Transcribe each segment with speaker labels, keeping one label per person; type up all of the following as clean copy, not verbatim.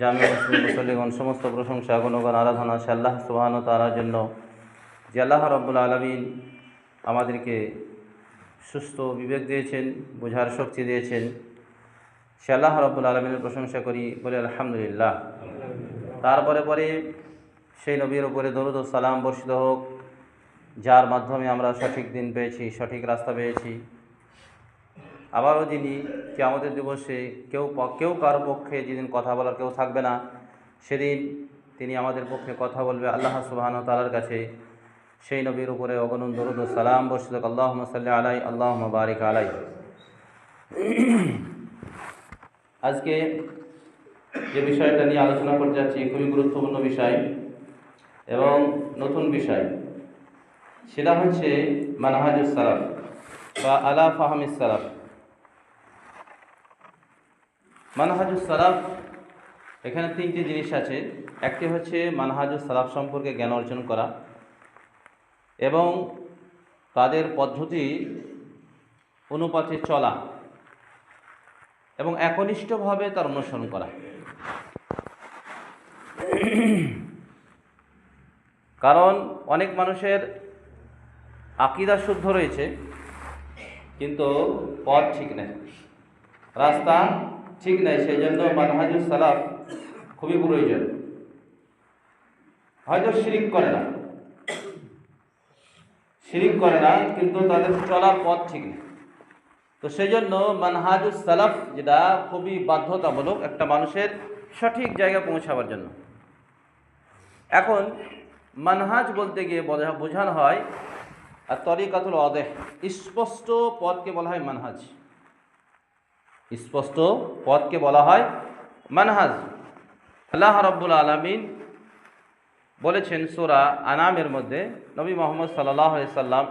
Speaker 1: জামিয়া মুসলিম মুসল্লিগণ, সমস্ত প্রশংসা গুণগান আরাধনা সে আল্লাহ সুবহানাহু ওয়া তাআলার জন্য, যে আল্লাহ রাব্বুল আলামিন আমাদেরকে সুস্থ বিবেক দিয়েছেন, বোঝার শক্তি দিয়েছেন। সে আল্লাহ রাব্বুল আলামিনের প্রশংসা করি, বলে আলহামদুলিল্লাহ। তারপরে সেই নবীর উপরে দরুদ ও সালাম বর্ষিত হোক, যার মাধ্যমে আমরা সঠিক দিন পেয়েছি, সঠিক রাস্তা পেয়েছি। আবারও যিনি কিয়ামতের দিবসে কেউ কারো পক্ষে যেদিন কথা বলার কেউ থাকবে না, সেদিন তিনি আমাদের পক্ষে কথা বলবে আল্লাহ সুবহানাহু ওয়া তাআলার কাছে। সেই নবীর উপরে অগণন দরুদ ও সালাম বর্ষিত হোক। আল্লাহুম্মা সাল্লি আলাইহি, আল্লাহুম্মা বারিক আলাইহি। আজকে যে বিষয়টা নিয়ে আলোচনা করতে যাচ্ছি খুবই গুরুত্বপূর্ণ বিষয় এবং নতুন বিষয়। সেটা হচ্ছে মানহাজুস সালাফ বা আলা ফাহমিস সালাফ। মানহাজুস সালাফ, এখানে তিনটি জিনিস আছে। একটি হচ্ছে মানহাজুস সালাফ সম্পর্কে জ্ঞান অর্জন করা এবং তাদের পদ্ধতি অনুপাতে চলা এবং একনিষ্ঠভাবে তার অনুসরণ করা। কারণ অনেক মানুষের আকীদা শুদ্ধ রয়েছে, কিন্তু পথ ঠিক নেই, রাস্তা ঠিক নেই। সেই জন্য মানহাজুস সালাফ খুবই প্রয়োজন। হয়তো শিরিক করে না, কিন্তু তাদের চলার পথ ঠিক নেই। তো সেই জন্য মানহাজুস সালাফ যেটা খুবই বাধ্যতামূলক একটা মানুষের সঠিক জায়গায় পৌঁছাবার জন্য। এখন মানহাজ বলতে গিয়ে বোঝানো হয় আর তরিকাতুল ওয়াদেহ, স্পষ্ট পথকে বলা হয় মানহাজ। স্পষ্ট পথকে বলা হয় মানহাজ। আল্লাহ রাব্বুল আলামিন বলেছেন সূরা আনামের মধ্যে, নবী মুহাম্মদ সাল্লাল্লাহু আলাইহি সাল্লাম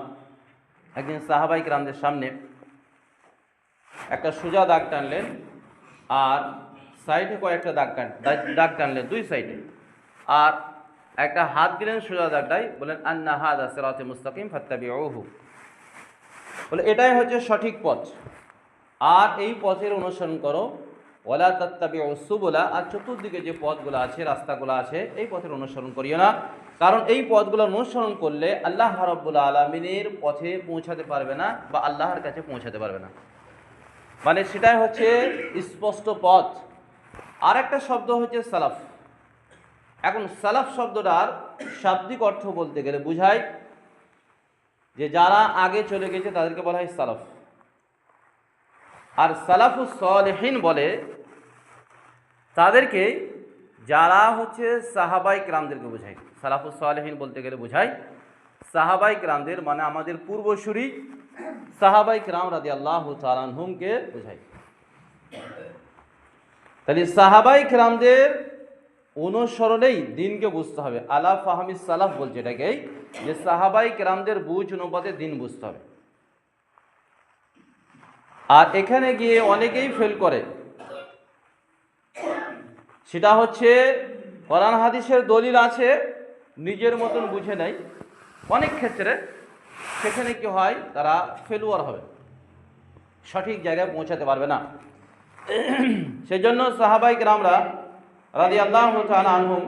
Speaker 1: একদিন সাহাবায়ে কিরামদের সামনে একটা সোজা দাগ টানলেন আর সাইডে কয়েকটা দাগ টানলেন, দুই সাইডে, আর একটা হাত দিলেন সোজা দাগটাই, বলেন আন্না হাযা সিরাতুল মুস্তাকিম ফাত্তাবিউহু, বলে এটাই হচ্ছে সঠিক পথ আর এই পথের অনুসরণ করো। ওয়ালা তাত্তাবিউস সুবুলা, আর চতুর্দিকে যে পথগুলো আছে, রাস্তাগুলো আছে, এই পথের অনুসরণ করিও না। কারণ এই পথগুলোর অনুসরণ করলে আল্লাহ রাব্বুল আলামিনের পথে পৌঁছাতে পারবে না বা আল্লাহর কাছে পৌঁছাতে পারবে না। মানে সেটাই হচ্ছে স্পষ্ট পথ। আর একটা শব্দ হচ্ছে সালাফ। এখন সালাফ শব্দটার শাব্দিক অর্থ বলতে গেলে বুঝায় যে যারা আগে চলে গেছে তাদেরকে বলা হয় সালাফ। আর সালাফুস সালেহিন বলে তাদেরকে, যারা হচ্ছে সাহাবায়ে কিরামদেরকে বোঝায়। সালাফুস সালেহিন বলতে গেলে বোঝায় সাহাবায়ে কিরামদের, মানে আমাদের পূর্বসূরি সাহাবায়ে কিরাম রাদিয়াল্লাহু তাআলা আনহুমকে বোঝায়। তাহলে সাহাবায়ে কিরামদের অনুসরণেই দিনকে বুঝতে হবে। আলা ফাহমিস সালাফ বলছে এটাকেই, যে সাহাবায়ে কিরামদের বুঝ অনুপাতে দিন বুঝতে হবে। আর এখানে গিয়ে অনেকেই ফেল করে, সেটা হচ্ছে কোরআন হাদিসের দলিল আছে, নিজের মতন বুঝে নেয়। অনেক ক্ষেত্রে সেখানে কি হয়, তারা ফেলুয়ার হবে, সঠিক জায়গায় পৌঁছাতে পারবে না। সেই জন্য সাহাবায়ে কিরামরা রাদিয়াল্লাহু তাআলা আনহুম,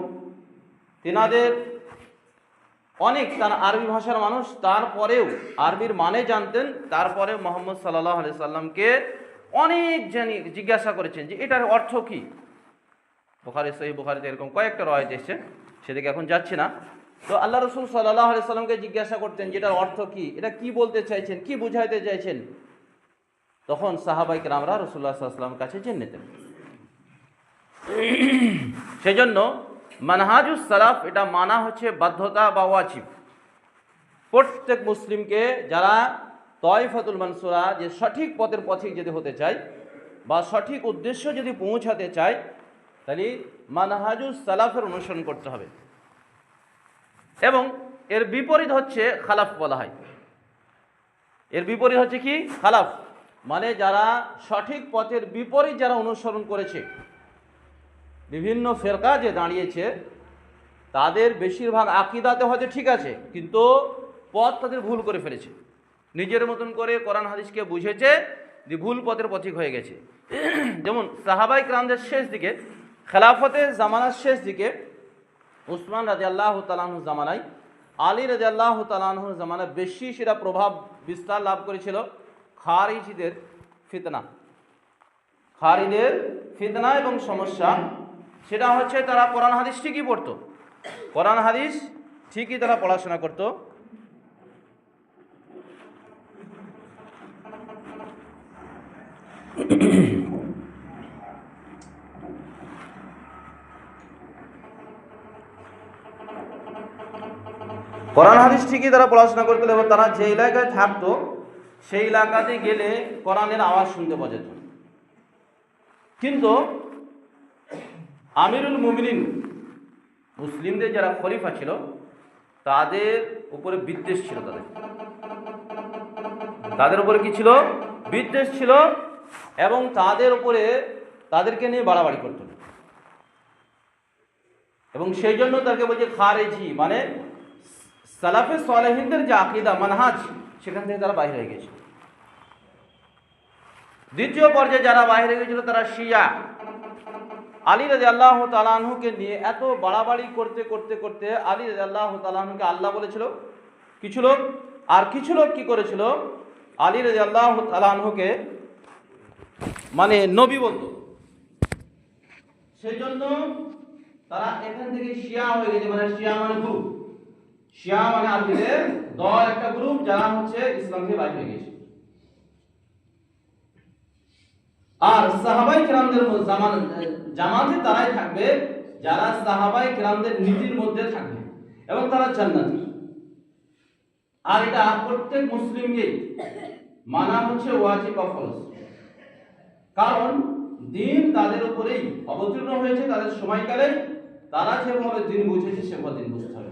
Speaker 1: তিনাদের অনেক, তারা আরবি ভাষার মানুষ, তারপরেও আরবির মানে জানতেন। তারপরে মুহাম্মদ সাল্লাল্লাহু আলাইহি সাল্লামকে অনেক জিজ্ঞাসা করেছেন যে এটার অর্থ কি। সহিহ বুখারীতে এরকম কয়েকটা রওয়ায়াত এসেছে, সেদিকে এখন যাচ্ছি না। তো আল্লাহ রাসূল সাল্লাল্লাহু আলাইহি সাল্লামকে জিজ্ঞাসা করতেন যে এটার অর্থ কি, এটা কি বলতে চাইছেন, কি বুঝাইতে চাইছেন। তখন সাহাবায়ে কিরামরা রাসূলুল্লাহ সাল্লাল্লাহু আলাইহি ওয়াসাল্লামের কাছে জেনে নিতেন। সেই জন্য মানহাজুস সালাফ, এটা মানা হচ্ছে বাধ্যতা বা ওয়াজিব। প্রত্যেক মুসলিমকে, যারা তয়ফাতুল মানসুরা, যে সঠিক পথের পথিক যদি হতে চায় বা সঠিক উদ্দেশ্য যদি পৌঁছাতে চায়, তাহলে মানহাজুস সালাফের অনুসরণ করতে হবে। এবং এর বিপরীত হচ্ছে খালাফ বলা হয়। এর বিপরীত হচ্ছে কি? খালাফ, মানে যারা সঠিক পথের বিপরীত যারা অনুসরণ করেছে, বিভিন্ন ফেরকা যে দাঁড়িয়েছে, তাদের বেশিরভাগ আকীদাতে হয়তো ঠিক আছে, কিন্তু পথ তাদের ভুল করে ফেলেছে। নিজের মতন করে কোরআন হাদিসকে বুঝেছে, যে ভুল পথের পথিক হয়ে গেছে। যেমন সাহাবায়ে কিরামদের শেষ দিকে খেলাফতের জামানার শেষ দিকে উসমান রাদিয়াল্লাহু তাআলা আনহু জামানায়, আলী রাদিয়াল্লাহু তাআলা আনহুর জামানায় বেশি সেটা প্রভাব বিস্তার লাভ করেছিল খারিজিদের ফিতনা। খারিজের ফিতনা এবং সমস্যা, সেটা হচ্ছে তারা কোরআন হাদিস ঠিকই পড়তো, কোরআন হাদিস ঠিকই তারা পড়াশোনা করতো, কোরআন হাদিস ঠিকই তারা পড়াশোনা করতো এবং তারা যে এলাকায় থাকতো সেই এলাকাতে গেলে কোরআনের আওয়াজ শুনতে পাওয়া যেত। কিন্তু আমিরুল মুমিনিন মুসলিমদের যারা খলিফা ছিল তাদের উপরে বিদ্বেষ ছিল, তাদের উপরে কি ছিল? বিদ্বেষ ছিল, এবং তাদের উপরে তাদেরকে নিয়ে বাড়াবাড়ি করত, এবং সেই জন্য তাকে বলছে খারেজি, মানে সালাফে সালেহিনদের যে আকীদা মানহাজ সেখান থেকে তারা বাইরে হয়ে গেছে। দ্বিতীয় পর্যায়ে যারা বাইরে গিয়েছিল তারা শিয়া। আলী রাদিয়াল্লাহু তাআলা আনহুকে নিয়ে এত বাড়াবাড়ি করতে করতে করতে আলী রাদিয়াল্লাহু তাআলা আনহুকে আল্লাহ বলেছিল কিছু লোক, আর কিছু লোক কি করেছিল? আলী রাদিয়াল্লাহু তাআলা আনহুকে মানে নবী বলতো। সেই জন্য তারা এখান থেকে শিয়া হয়ে গেছে, মানে শিয়া মানে গ্রুপ, শিয়া মানে আরবিদের দল, একটা গ্রুপ যারা হচ্ছে ইসলাম থেকে বাইরে হয়ে গেছে। আর সাহাবায়ে কেরামদের জামাতে তারাই থাকবে যারা সাহাবায়ে কেরামদের নীতির মধ্যে থাকবে, এবং তারা জান্নাতি। আর এটা প্রত্যেক মুসলিমকে মানা হচ্ছে ওয়াজিব বা ফরজ, কারণ দিন তাদের উপরেই অবতীর্ণ হয়েছে, তাদের সময়কালে তারা যেভাবে দিন বুঝেছে সেভাবে দিন বুঝতে হবে।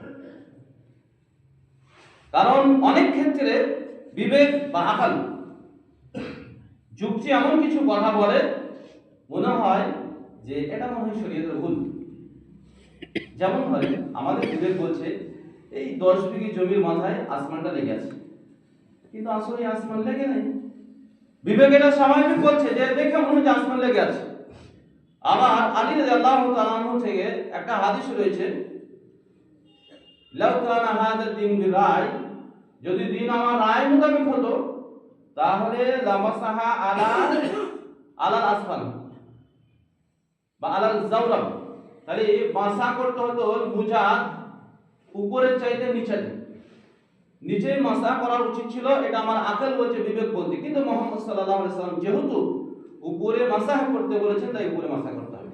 Speaker 1: কারণ অনেক ক্ষেত্রে বিবেক বা আকল যুক্তি এমন কিছু কথা বলে মনে হয় যে এটা মনে হয় শরীয়তের ভুল। যেমন হয় আমাদের বিবেক বলছে এই 10 বিঘি জমির মাথায় আসমানটা লেগে আছে, কিন্তু আসলে আসমান লেগে নেই। বিবেক এটা স্বাভাবিক বলছে যে দেখে মনে হচ্ছে আসমান লেগে আছে। আবার আলী রাদিয়াল্লাহু তাআলা আনহু থেকে একটা হাদিস রয়েছে, লাউ কানা হাযা দ্বীন বিরায়, যদি দিন আমার রায় মোতাবেক হতো তাহলে লামাসাহা আলাল আসফাল বা আলাল জাওরাব, তাহলে মাসা করতে হতো মুজা উপরের চাইতে নিচে মাসা করার উচিত ছিল। এটা আমার আকল বলছে, বিবেক বলছে। কিন্তু মুহাম্মদ সাল্লাল্লাহু আলাইহি সাল্লাম যেহেতু উপরে মাসা করতে বলেছেন তাই উপরে মাসা করতে হবে।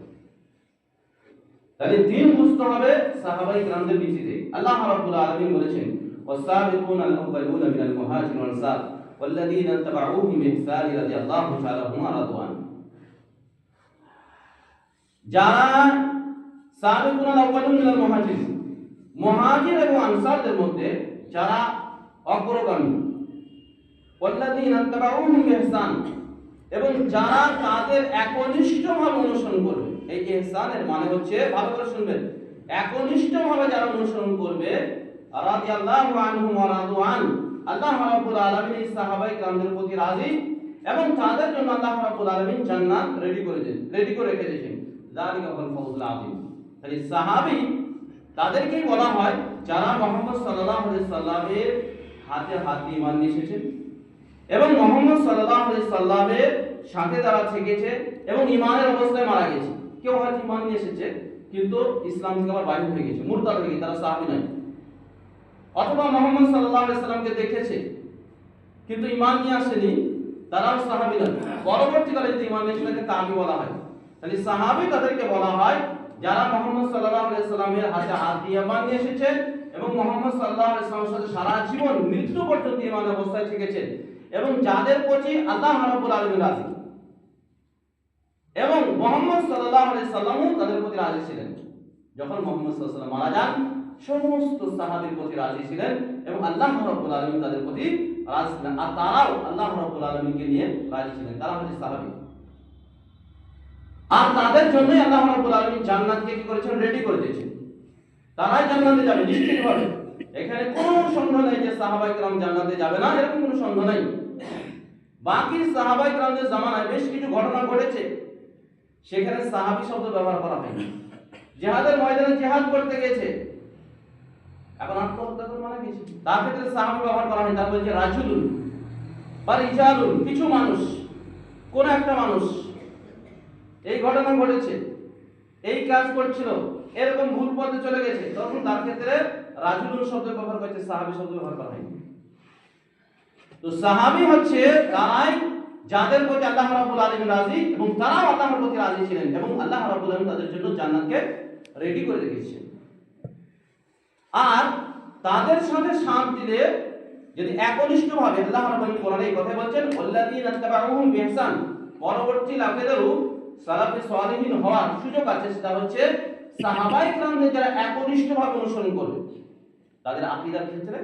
Speaker 1: তাহলে দিন বুঝতে হবে সাহাবায়ে কেরামদের নীতিতে। আল্লাহ রাব্বুল আলামিন বলেছেন ওয়াসাবিকুনা আল-আউয়ালুনা মিনাল মুহাজিরিন ওয়াল আনসার ওয়াল্লাযীনা তাবাউহুম বিইহসান রাদিয়াল্লাহু তাআলা আনহুম রাদওয়ান। যারা সাবিকুনা আল-আউয়ালুনা মিনাল মুহাজিরিন, মুহাজির এবং আনসারদের মধ্যে যারা অগ্রগামী, ওয়াল্লাযীনা তাবাউহুম বিইহসান, এবং যারা তাদের একনিষ্ঠভাবে অনুসরণ করবে। এই ইহসানের মানে হচ্ছে, ভালো করে শুনবেন, একনিষ্ঠভাবে যারা অনুসরণ করবে, রাদিয়াল্লাহু আনহুম ওয়া রাদওয়ান, আল্লাহ রাব্বুল আলামিন এই সাহাবায়ে কেরামদের প্রতি রাজি, এবং তাদের জন্য আল্লাহ রাব্বুল আলামিন জান্নাত রেডি করে রেখে দিয়েছেন। যালিকা হুল ফাউজুল আযীম। তাহলে সাহাবী তাদেরকেই বলা হয় যারা মুহাম্মদ সাল্লাল্লাহু আলাইহি সাল্লামের হাতে হাত দিয়ে ঈমান নিয়ে এসেছেন, এবং মুহাম্মদ সাল্লাল্লাহু আলাইহি সাল্লামের সাথে তারা থেকেছে এবং ঈমানের অবস্থায় মারা গেছে। কেউ হয়তো ঈমান নিয়ে এসেছে কিন্তু ইসলাম থেকে আবার বাইরে হয়ে গেছে, মুরতাদ হয়ে গেছে, তারা সাহাবী নয়। অথবা মুহাম্মদ সাল্লাল্লাহু আলাইহি সাল্লামকে দেখেছে কিন্তু ঈমান নিয়ে আসেনি, তারাও সাহাবী নয়। পরবর্তীকালে যদি ঈমান নিয়ে আসে তাকে তাবী বলা হয়। তাহলে সাহাবী তাদেরকে বলা হয় যারা মুহাম্মদ সাল্লাল্লাহু আলাইহি সাল্লামের হাতে হাত দিয়ে ঈমান নিয়ে এসেছে এবং মুহাম্মদ সাল্লাল্লাহু আলাইহি সাল্লামের সাথে সারা জীবন মৃত্যু পর্যন্ত ঈমানের অবস্থায় থেকেছে, এবং যাদের প্রতি আল্লাহ রাব্বুল আলামিন রাজি, এবং মুহাম্মদ সাল্লাল্লাহু আলাইহি সাল্লামও তাদের প্রতি রাজি ছিলেন। যখন মুহাম্মদ সাল্লাল্লাহু আলাইহি সাল্লাম মারা যান সমস্ত সাহাবীর প্রতি রাজি ছিলেন, এবং আল্লাহ রাব্বুল আলামিন তাদের প্রতি রাজি ছিলেন, আর তারাও আল্লাহ রাব্বুল আলামিনকে নিয়ে রাজি ছিলেন। তারা হচ্ছে সাহাবী, আর তাদের জন্যই আল্লাহ রাব্বুল আলামিন জান্নাতকে কি করেছেন? রেডি করে দিয়েছেন। তারাই জান্নাতে যাবে নিশ্চিতভাবে। এখানে কোনো সন্দেহ নেই যে সাহাবায়ে কেরাম জান্নাতে যাবে না, এরকম কোনো সন্দেহ নেই। বাকি সাহাবায়ে কেরামদের জামানায় বেশ কিছু ঘটনা ঘটেছে সেখানে সাহাবী শব্দ ব্যবহার করা হয়নি। জিহাদের ময়দানে জিহাদ করতে গেছে, এখন আত্মহত্যা করে মারা গেছে, তার ক্ষেত্রে সাহাবী ব্যবহার করা হয়নি। তার বলছে রাজুলুন বা রিজালুন, কিছু মানুষ, কোন একটা মানুষ এই ঘটনা ঘটেছে, এই কাজ করছিল, এরকম ভুল পথে চলে গেছে, তখন তার ক্ষেত্রে রাজুলুন শব্দ ব্যবহার করছে, সাহাবী শব্দ ব্যবহার করা হয়নি। তো সাহাবী হচ্ছে তারাই যাদের প্রতি আল্লাহ রাব্বুল আলামিন রাজি এবং তারাও আল্লাহর প্রতি রাজি ছিলেন এবং আল্লাহ রাব্বুল আলামিন তাদের জন্য জান্নাতকে রেডি করে রেখেছেন। আর তাদের সাথে সাথ দিলে যদি একনিষ্ঠভাবে, আল্লাহ রাব্বুল আলামিন কোরআনে এই কথা বলছেন ওয়াল্লাযীনা তাবাউহুম বিইহসান, পরবর্তী লোকেদেরও সালাফে সালিহিন হওয়ার সুযোগ আছে। সেটা হচ্ছে সাহাবায়ে কেরামদের যারা একনিষ্ঠভাবে অনুসরণ করবে, তাদের আকীদার ক্ষেত্রে,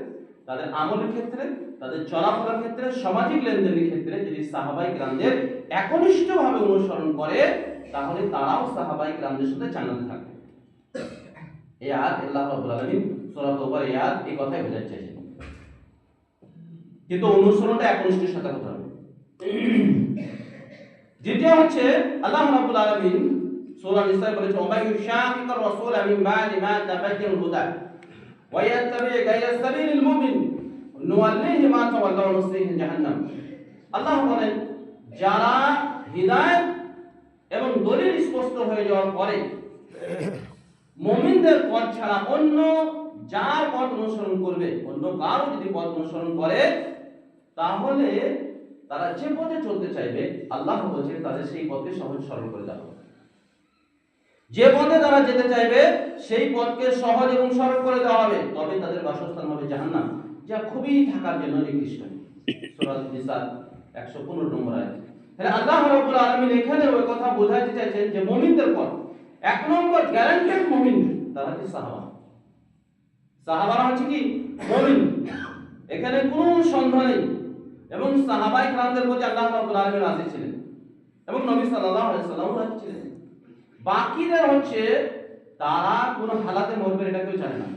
Speaker 1: তাদের আমলের ক্ষেত্রে, তাদের চলাফেরার ক্ষেত্রে, সামাজিক লেনদেনের ক্ষেত্রে যদি সাহাবায়ে কেরামদের একনিষ্ঠভাবে অনুসরণ করে, তাহলে তারাও সাহাবায়ে কেরামদের সাথে জান্নাতে থাকবে। এই আয়াত আল্লাহ রাব্বুল আলামিন সূরা তাওবার এই আয়াত এই কথাই বোঝাতে চাইছেন। কিন্তু অনুসরণটা একনিষ্ঠের সাথে হতে হবে। দ্বিতীয় হচ্ছে আল্লাহ রাব্বুল আলামিন সূরা নিসায় বলেছেন ওয়া ইউশাকিকার রাসূল মিন বা'দি মা তাবায়্যানাল হুদা ওয়া ইয়াত্তাবি' গায়রা সাবিলিল মুমিন নুওয়াল্লিহি মা তাওয়াল্লা ওয়া নুসলিহি জাহান্নাম। আল্লাহ বলেন যারা হিদায়াত এবং দলিল স্পষ্ট হয়ে যাওয়ার পরে মুমিনদের পথ ছাড়া অন্য যার পথ অনুসরণ করবে, অন্য কারো যদি পথ অনুসরণ করে, তাহলে তারা যে পথে চলতে চাইবে আল্লাহ বলছেন তাদের সেই পথকে সহজ সরল করে দেওয়া হবে। যে পথে তারা যেতে চাইবে সেই পথকে সহজ এবং সরল করে দেওয়া হবে, তবে তাদের বাসস্থান হবে জাহান্নাম, যা খুবই থাকার জন্য নিকৃষ্ট। সূরা নিসা 115 নম্বর আয়াত। তাহলে আল্লাহ রাব্বুল আলামিন এখানে ওই কথা বোঝাতে চাইছেন যে মুমিনদের পথ, এক নম্বর গ্যারান্টেড মুমিন তারা হচ্ছে সাহাবা। সাহাবারা হচ্ছে কি মুমিন, এখানে কোনো সন্দেহ নেই। এবং সাহাবায়ে কেরামদের প্রতি আল্লাহ রাব্বুল আলামিন রাজি ছিলেন এবং নবী সাল্লাল্লাহু আলাইহি ওয়াসাল্লাম রাজি ছিলেন। বাকিদের হচ্ছে তারা কোন হালাতে মরবে এটা কেউ জানে না,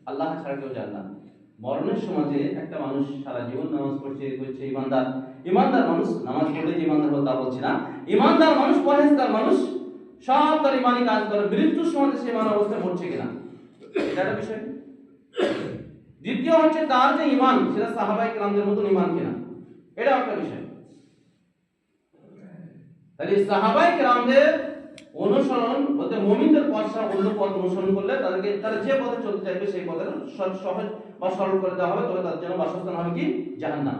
Speaker 1: আল্লাহ ছাড়া কেউ জানে না। মরণের সময় যে একটা মানুষ সারা জীবন নামাজ পড়ছে ইমানদার, ইমানদার মানুষ নামাজ পড়লে যে ইমানদার হতো তা বলছি না, ইমানদার মানুষ, পরহেজগার মানুষ, সব তার ইমানি কাজ করে, মৃত্যুর সময় সে ইমান অবস্থায় মরছে কিনা এটা একটা বিষয়। দ্বিতীয় হচ্ছে তার যে ইমান সেটা সাহাবায়ে কেরামদের মতন ইমান কিনা, এটা একটা বিষয়। তাহলে সাহাবায়ে কেরামদের অনুসরণ বলতে মুমিনদের পথ ছাড়া অন্য পথ অনুসরণ করলে তাদেরকে, তারা যে পথে চলতে চাইবে সেই পথের সহজ বা সরল করে দেওয়া হবে, তবে তাদের জন্য বাসস্থান হবে কি জাহান্নাম।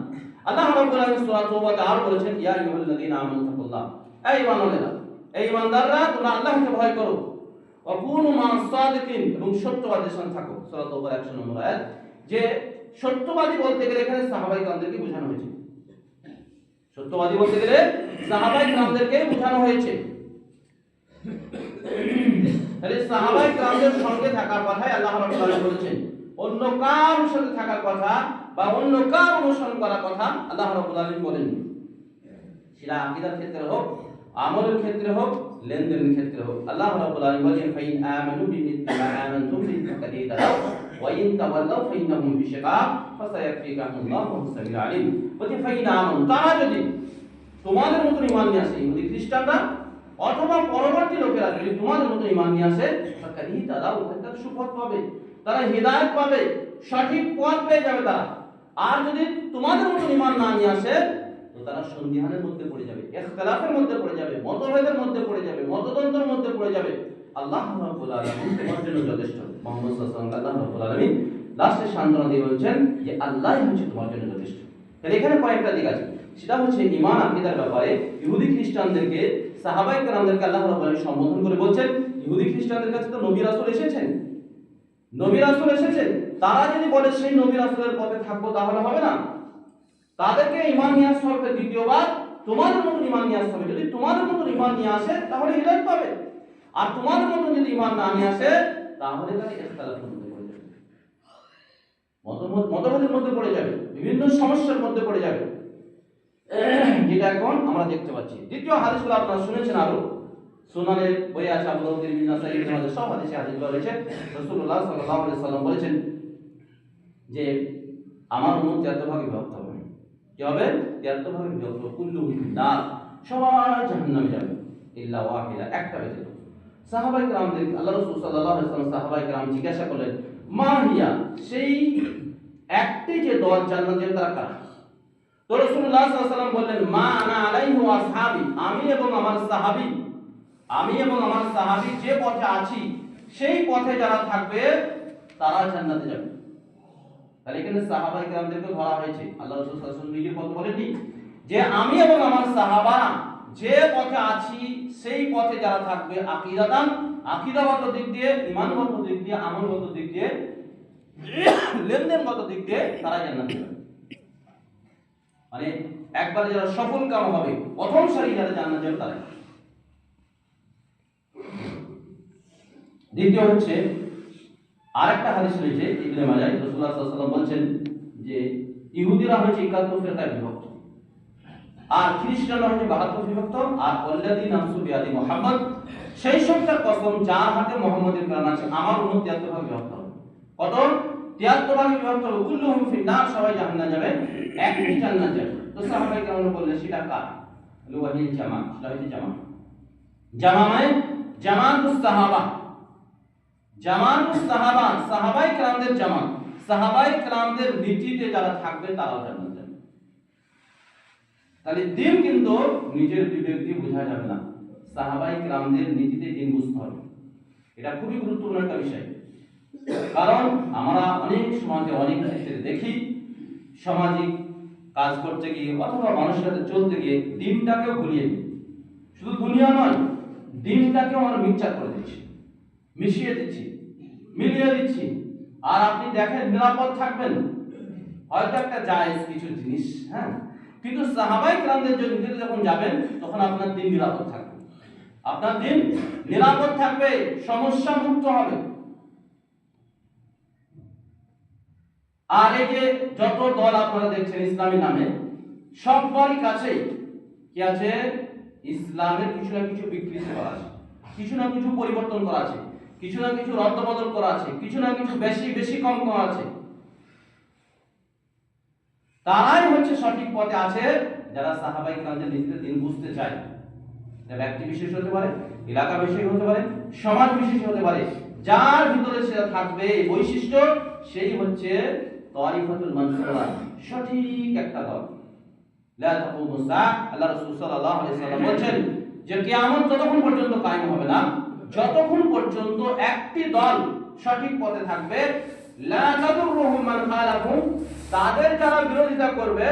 Speaker 1: আল্লাহ রাব্বুল আলামিন সূরা তাওবাতে আরো বলেছেন ইয়া আইয়ুহাল্লাযীনা আমানু তাকুল্লাহ, এই ঈমানওয়ালারা, এই ঈমানদাররা তোমরা আল্লাহকে ভয় করো, ওয়া কুনু মা'আস সাদিকিন, এবং সত্যবাদীদের সাথে থাকো। সূরা তাওবার 100 নম্বর আয়াত। যে সত্যবাদী বলতে গেলে এখানে সাহাবায়ে কেরামদেরকে বোঝানো হয়েছে, সত্যবাদী বলতে গেলে সাহাবায়ে কেরামদেরকে বোঝানো হয়েছে। তাহলে সাহাবায়ে কেরামদের সঙ্গে থাকার কথাই আল্লাহ রাব্বুল আলামিন বলেছেন, অন্য কারোর সাথে থাকার কথা বা অন্য কার অনুসরণ করার কথা আল্লাহ রাব্বুল আলামিন বলেন। সেটা আকীদার ক্ষেত্রে হোক, আমলের ক্ষেত্রে হোক, লেনদেনের ক্ষেত্রে হোক। আল্লাহ রাব্বুল আলামিন বলেন ফাইন আমানু বিমিথলি মা আমানতুম বিহি ফাকাদ ইহতাদাও ওয়া ইন তাওয়াল্লাউ ফাইন্নাহুম ফি শিকাক ফাসায়াকফিকাহুল্লাহু ওয়া হুয়াস-সামিউল আলিম। বলছে ফাইন আমানু, তারা যদি তোমাদের মতো ঈমান নিয়ে আসে, ইহুদি খ্রিস্টানরা অথবা পরবর্তী লোকেরা যদি তোমাদের মতো ঈমান নিয়ে আসে, ফাকাদ ইহতাদাও, তারা সুপথ পাবে, তারা হিদায়াত পাবে, সঠিক পথ পেয়ে যাবে তারা। আর যদি তোমাদের মতো ঈমান না নিয়ে আসে, তো তারা সন্দিহানের মধ্যে পড়ে যাবে, ইখতিলাফের মধ্যে পড়ে যাবে, মতভেদের মধ্যে পড়ে যাবে, মতদ্বন্দ্বের মধ্যে পড়ে যাবে। আল্লাহ রাব্বুল আলামিন তোমার জন্য যথেষ্ট। মুহাম্মদ সাল্লাল্লাহু আলাইহি ওয়াসাল্লাম আল্লাহ রাব্বুল আলামিন লাস্টে সান্ত্বনা দিয়ে বলছেন যে আল্লাহই হচ্ছে তোমার জন্য যথেষ্ট। তাহলে এখানে কয়েকটা দিক আছে, সেটা হচ্ছে ঈমান আকীদার ব্যাপারে ইহুদি খ্রিস্টানদেরকে, সাহাবায়ে কেরামদেরকে আল্লাহ রাব্বুল আলামিন সম্বোধন করে বলছেন, ইহুদি খ্রিস্টানদের কাছে তো নবী রাসূল এসেছেন, নবী রাসূল এসেছেন, তারা যদি বলে সেই নবী রাসূলের পথে থাকবো তাহলে হবে না, তাদেরকে ঈমান নিয়ে আসতে হবে। দ্বিতীয়বার তোমাদের মতো ঈমান নিয়ে আসতে হবে। যদি তোমাদের মতো ঈমান নিয়ে আসে তাহলে হিদায়াত পাবে, আর তোমাদের মতো যদি ঈমান না নিয়ে আসে তাহলে তারা ইখতিলাফের মধ্যে পড়ে যাবে, মতভেদের মধ্যে পড়ে যাবে, বিভিন্ন সমস্যার মধ্যে পড়ে যাবে, যেটা এখন আমরা দেখতে পাচ্ছি। দ্বিতীয় হাদিসগুলো আপনারা শুনেছেন, আরো সুনানের বইয়ে আছে, আবু দাউদ, তিরমিজি, নাসাঈ, ইবনে মাজাহ সব হাদিসে হাদিসগুলো রয়েছে। রাসূলুল্লাহ সাল্লাল্লাহু আলাইহি ওয়াসাল্লাম বলেছেন যে আমার উম্মত 73 ভাগে বিভক্ত হবে। কি হবে? 73 ভাগে বিভক্ত, কুল্লুহুম ফিন্নার, সবাই জাহান্নামে যাবে। ইল্লা ওয়াহিদা, একটা ব্যতীত। সাহাবায়ে কেরামদের আল্লাহ রাসূল সাল্লাল্লাহু আলাইহি ওয়াসাল্লাম সাহাবায়ে কেরাম জিজ্ঞাসা করলেন, মা হিয়া, সেই একটি যে দল জান্নাতের তারা কারা? তো রাসূলুল্লাহ সাল্লাল্লাহু আলাইহি ওয়াসাল্লাম বললেন, মা আনা আলাইহি ওয়া আসহাবি, আমি এবং আমার সাহাবী যে পথে আছি সেই পথে যারা থাকবে তারা জান্নাতে যাবে। তাহলে এখানে সাহাবায়ে কেরামদেরকে ধরা হয়েছে। আল্লাহ রাসূল সাল্লাল্লাহু আলাইহি ওয়াসাল্লাম নিজের কথা বলেননি যে আমি এবং আমার সাহাবারা যে পথে আছি সেই পথে যারা থাকবে, আকীদাগত দিক দিয়ে, ঈমানগত দিক দিয়ে, আমলগত দিক দিয়ে, লেনদেনগত দিক দিয়ে তারা জান্নাতে যাবে। মানে একবারে যারা সফল কাম হবে, প্রথম সারি যারা জান্নাতে যাবে তারা। দ্বিতীয় হচ্ছে আরেকটা হাদিস রয়েছে ইবনে মাজাহ, রাসূলুল্লাহ সাল্লাল্লাহু আলাইহি ওয়াসাল্লাম বলেন যে ইহুদিরা হচ্ছে 71 ফিরকায় বিভক্ত, আর খ্রিস্টানরা হচ্ছে 72 বিভক্ত, আর আল্লাযী নাফসু বিয়াদি মুহাম্মদ, সেই সত্যের কসম যার হাতে মুহাম্মদের প্রাণ আছে, আমার উম্মত 73 ভাগে বিভক্ত হবে। কত? 73 ভাগে বিভক্ত হবে। কুল্লুহুম ফিন্নার, সবাই জাহান্নামে যাবে, একটি জান্নাত যাবে। তো সাহাবায়ে কেরাম বললেন সেটা কার? ওয়াহিল জামা, সেটা হচ্ছে জামা মানে জামাতুস সাহাবা, সাহাবায়ে কেরামদের জামাত, সাহাবায়ে কেরামদের নীতিতে যারা থাকবে তারাও জান্নাতে যাবে। তাহলে দিন কিন্তু নিজের বিবেক দিয়ে বোঝা যাবে না, সাহাবায়ে কেরামদের নীতিতে দিন বুঝতে হবে। এটা খুবই গুরুত্বপূর্ণ একটা বিষয়। কারণ আমরা অনেক সমাজে অনেক ক্ষেত্রে দেখি, সামাজিক কাজ করতে গিয়ে অথবা মানুষের সাথে চলতে গিয়ে দিনটাকেও ভুলিয়ে দিই। শুধু দুনিয়া নয়, দিনটাকেও আমরা মিক্সচার করে দিচ্ছি, মিশিয়ে দিচ্ছি, মিলিয়ে দিচ্ছি। আর আপনি দেখেন নিরাপদ থাকবেন হয়তো একটা জায়েজ কিছু জিনিস, হ্যাঁ, কিন্তু সাহাবায়ে কেরামদের নীতিতে যখন যাবেন তখন আপনার দিন নিরাপদ থাকবে, আপনার দিন নিরাপদ থাকবে, সমস্যা মুক্ত হবে। আর এই যে যত দল আপনারা দেখছেন ইসলামী নামে, সবারই কাছে কি আছে? ইসলামের কিছু না কিছু বিকৃতি করা আছে, কিছু না কিছু পরিবর্তন করা আছে, কিছু না কিছু রদবদল করা আছে, কিছু না কিছু বেশি কম করা আছে। তারাই হচ্ছে সঠিক পথে আছে যারা সাহাবায়ে কেরামদের নীতিতে দিন বুঝতে চায়। এটা ব্যক্তি বিশেষ হতে পারে, এলাকা বিশেষ হতে পারে, সমাজ বিশেষ হতে পারে। যার ভিতরে সেটা থাকবে এই বৈশিষ্ট্য, সেই হচ্ছে তাইফাতুল মানসুরা, সঠিক একটা দল। লা তাকুমু সাআহ, আল্লাহ রাসূল সাল্লাল্লাহু আলাইহি ওয়াসাল্লাম বলেন যে কিয়ামত ততক্ষণ পর্যন্ত কায়েম হবে না যতক্ষণ পর্যন্ত একটি দল সঠিক পথে থাকবে, লা তাদুরুহুম মান খালাফুম, তাদের যারা বিরোধিতা করবে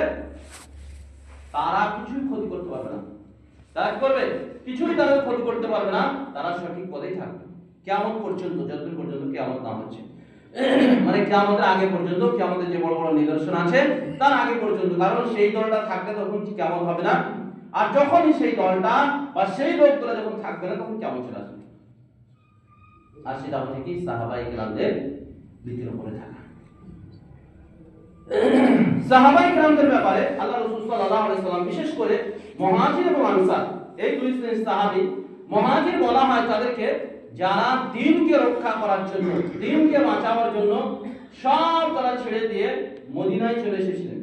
Speaker 1: তারা কিছুই ক্ষতি করতে পারবে না। তারা কি করবে? কিছুই তারা ক্ষতি করতে পারবে না, তারা সঠিক পথেই থাকবে কিয়ামত পর্যন্ত, যতদিন পর্যন্ত কিয়ামত না হচ্ছে। মানে কিয়ামতের আগে পর্যন্ত, কিয়ামতের যে বড় বড় নিদর্শন আছে তার আগে পর্যন্ত। কারণ সেই দলটা থাকলে তখন কিয়ামত হবে না, আর যখনই সেই দলটা বা সেই লোকগুলো যখন থাকবে না তখন কিয়ামত চলে আসবে। আর সেটা হচ্ছে কি? সাহাবায়ে কেরামদের নীতির উপরে থাকা। সাহাবায়ে কেরামদের ব্যাপারে আল্লাহ রাসূল সাল্লাল্লাহু আলাইহি ওয়াসাল্লাম বিশেষ করে মুহাজির এবং আনসার, এই দুই শ্রেণীর সাহাবী, মুহাজির বলা হয় তাদেরকে যারা দ্বীনকে রক্ষা করার জন্য, দ্বীনকে বাঁচানোর জন্য সব তারা ছেড়ে দিয়ে মদিনায় চলে এসেছিলেন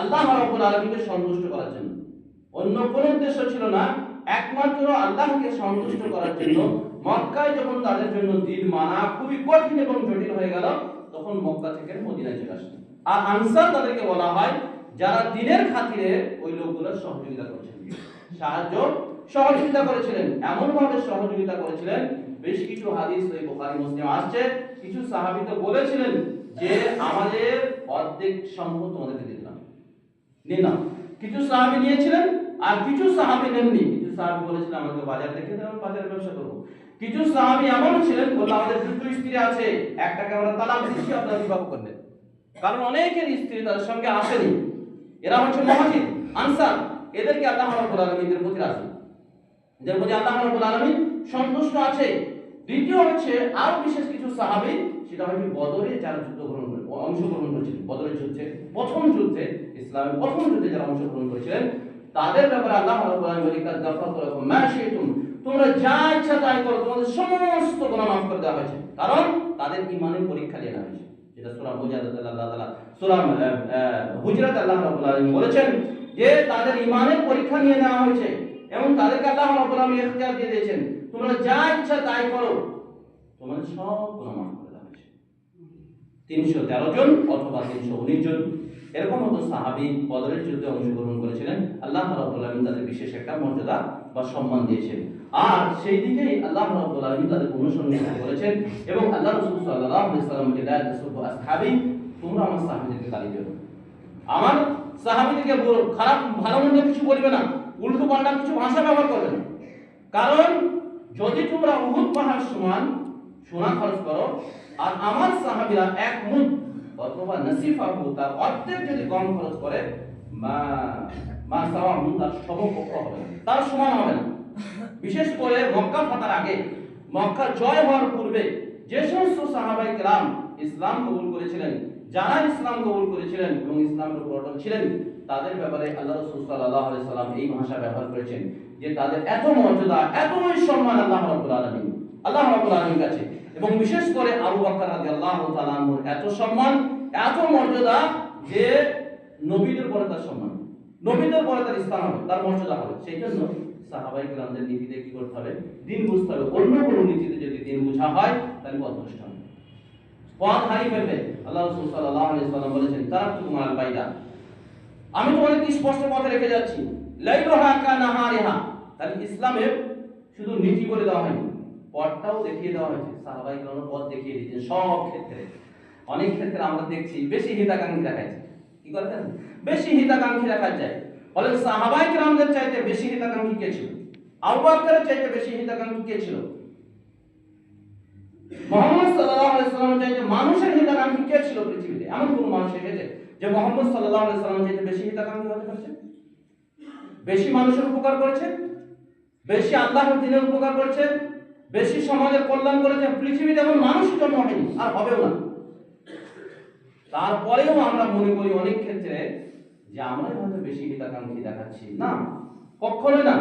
Speaker 1: আল্লাহ রাব্বুল আলামিনকে সন্তুষ্ট করার জন্য। অন্য কোনো উদ্দেশ্য ছিল না, একমাত্র আল্লাহকে সন্তুষ্ট করার জন্য। মক্কায় যখন তাদের জন্য দ্বীন মানা খুবই কঠিন এবং জটিল হয়ে গেল, তখন মক্কা থেকে মদিনায় চলে আসলেন। আর আনসার তাদেরকে বলা হয় যারা দ্বীনের খাতিরে ওই লোকগুলোর সহযোগিতা করেছিলেন, সহযোগিতা করেছিলেন, এমন ভাবে সহযোগিতা করেছিলেন। বেশ কিছু হাদিস এই বুখারী মুসলিম আসছে, কিছু সাহাবী তো বলেছিলেন যে আমাদের অর্ধেক সম্পদ তোমাদেরকে দিলাম, নিয়ে নাও। কিছু সাহাবী নিয়েছিলেন আর কিছু সাহাবী নেননি। কিছু সাহাবী বলেছিলেন আমাকে বাজার দেখে দেন, বাজারে ব্যবসা করব। কিছু সাহাবী এমন ছিলেন বলে আমাদের দুটো স্ত্রী আছে, একটাকে আমরা তালাক দিচ্ছি, আপনারা বিবাহ করবেন। কারণ অনেকের স্ত্রী তাদের সঙ্গে আসেনি। এরা হচ্ছে মুহাজির, আনসার, এদেরকে আল্লাহ রাব্বুল আলামিনের প্রতি রাজি, এদের প্রতি আল্লাহ রাব্বুল আলামিন সন্তুষ্ট আছে। দ্বিতীয় হচ্ছে আরো বিশেষ কিছু সাহাবী, সেটা হচ্ছে বদরে যারা অংশগ্রহণ করেছিলেন, বদরের যুদ্ধে, প্রথম যুদ্ধে, ইসলামের প্রথম যুদ্ধে যারা অংশগ্রহণ করেছিলেন, তাদের ব্যাপারে আল্লাহ রাব্বুল আলামিন বলেন কাদ গাফারতু লাকুম মা শি'তুম, তোমরা যা ইচ্ছা তাই করো, তোমাদের সমস্ত গুনাহ মাফ করে দেওয়া হয়েছে। কারণ তাদের ঈমানের পরীক্ষা নেওয়া হয়েছে। যেটা সূরা মুজাদালাতে আল্লাহ তাআলা, সূরা হুজরাতে আল্লাহ রাব্বুল আলামিন বলেছেন যে তাদের ঈমানের পরীক্ষা নিয়ে নেওয়া হয়েছে। এবং তাদেরকে আল্লাহ রাব্বুল আলামিন ইখতিয়ার দিয়ে দিয়েছেন, তোমরা যা ইচ্ছা তাই করো, তোমাদের সব গুনাহ মাফ করে দেওয়া হয়েছে। 313 জন অথবা 319 জন এরকম মতো সাহাবী বদরের যুদ্ধে অংশগ্রহণ করেছিলেন। আল্লাহ রাব্বুল আলামিন তাদের বিশেষ একটা মর্যাদা বা সম্মান দিয়েছেন, আর সেই দিকেই আল্লাহ রাব্বুল আলামিন তাদের অনুসরণ করেছেন। এবং আল্লাহ রাসূল সাল্লাল্লাহু আলাইহি ওয়াসাল্লামকে লা তাসুবু আসহাবি, তোমরা আমার সাহাবীদেরকে গালি দিও না, আমার সাহাবীদেরকে খারাপ ভালো মন্দ কিছু বলবে না, উল্টো পাল্টা কিছু ভাষা ব্যবহার করবে না। কারণ যদি তোমরা উহুদ পাহাড় সমান সোনা খরচ করো আর আমার সাহাবীরা এক মুদ অথবা নসিফাহু তার অর্ধেক যদি কম খরচ করে, মা সাওয়াহু তার সমকক্ষ হবে না, তার সমান হবে না। বিশেষ করে মক্কা ফাতার আগে, মক্কা জয় হওয়ার পূর্বে যে সমস্ত সাহাবায়ে কেরাম ইসলাম কবুল করেছিলেন, যারা ইসলাম কবুল করেছিলেন এবং ইসলামের উপর অটল ছিলেন, তাদের ব্যাপারে আল্লাহ রাসূল সাল্লাল্লাহু আলাইহি সাল্লাম এই ভাষা ব্যবহার করেছেন যে তাদের এত মর্যাদা, এত সম্মান আল্লাহ রাব্বুল আলামিনের কাছে। এবং বিশেষ করে আবু বকর রাদিয়াল্লাহু তাআলা আনহুর এত সম্মান, এত মর্যাদা যে নবীদের পরে তার সম্মান, নবীদের পরে তার স্থান হবে, তার মর্যাদা হবে। সেই জন্য সাহাবায়ে কেরামদের নীতিতে কি করতে হবে, দিন বুঝতে হবে। অন্য কোনো নীতিতে যদি দিন বোঝা হয় তাহলে পথভ্রষ্ট হবে, পথ হারিয়ে ফেলবে। আল্লাহ রাসূল সাল্লাল্লাহু আলাইহি ওয়াসাল্লাম বলেছেন, তারাকতুকুম আলাল বাইদা, আমি তোমাদেরকে স্পষ্ট পথে রেখে যাচ্ছি, লাইলুহা কানাহারিহা। তাহলে ইসলামে শুধু নীতি বলে দেওয়া হয়নি, পথটাও দেখিয়ে দেওয়া হয়েছে। সাহাবায়ে কেরাম পথ দেখিয়ে দিয়েছেন সব ক্ষেত্রে। অনেক ক্ষেত্রে আমরা দেখছি বেশি হিতাকাঙ্ক্ষী দেখাচ্ছে, কি করতেন, বেশি হিতাকাঙ্ক্ষী দেখা যায়। বলে সাহাবায়ে কেরামদের চাইতে বেশি হিতাকাঙ্ক্ষী কে ছিল? আবু বকরের চাইতে বেশি হিতাকাঙ্ক্ষী কে ছিল? মুহাম্মদ সাল্লাল্লাহু আলাইহি ওয়াসাল্লামের চাইতে মানুষের হিতাকাঙ্ক্ষী কে ছিল পৃথিবীতে? এমন কোন মানুষ এসেছে যে মুহাম্মদ সাল্লাল্লাহু আলাইহি ওয়াসাল্লামের চাইতে বেশি হিতাকাঙ্ক্ষী হতে পারছে, বেশি মানুষের উপকার করেছে, বেশি আল্লাহর দ্বীনের উপকার করেছে, বেশি সমাজের কল্যাণ করেছে? পৃথিবীতে এমন মানুষ জন্ম হয়নি, আর হবেও না। তারপরেও আমরা মনে করি অনেক ক্ষেত্রে যে আমরাই হয়তো বেশি হিতাকাঙ্ক্ষী দেখাচ্ছি। না, কখনোই না।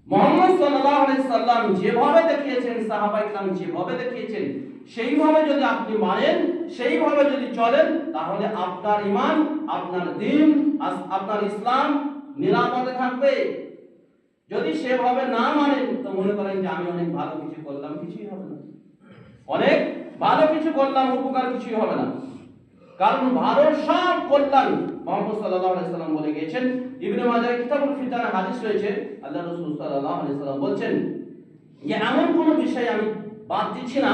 Speaker 1: মুহাম্মদ সাল্লাল্লাহু আলাইহি সাল্লাম যেভাবে দেখিয়েছেন, সাহাবায়ে কেরাম যেভাবে দেখিয়েছেন, সেইভাবে যদি আপনি মানেন, সেইভাবে যদি চলেন, তাহলে আপনার ঈমান, আপনার দ্বীন, আপনার ইসলাম নিরাপদে থাকবে। যদি সেভাবে না মানেন তো মনে করেন যে আমি অনেক ভালো কিছু করলাম, কিছুই হবে না। অনেক ভালো কিছু করলাম, উপকার কিছুই হবে না। কারণ ভালো সব কল্যাণ মুহাম্মদ সাল্লাল্লাহু আলাইহি সাল্লাম বলে গিয়েছেন। ইবনে মাজাহ কিতাবুল ফিতানে হাদিস রয়েছে, আল্লাহ রাসূল সাল্লাল্লাহু আলাইহি সাল্লাম বলেন যে এমন কোন বিষয় আমি বাদ দিচ্ছি না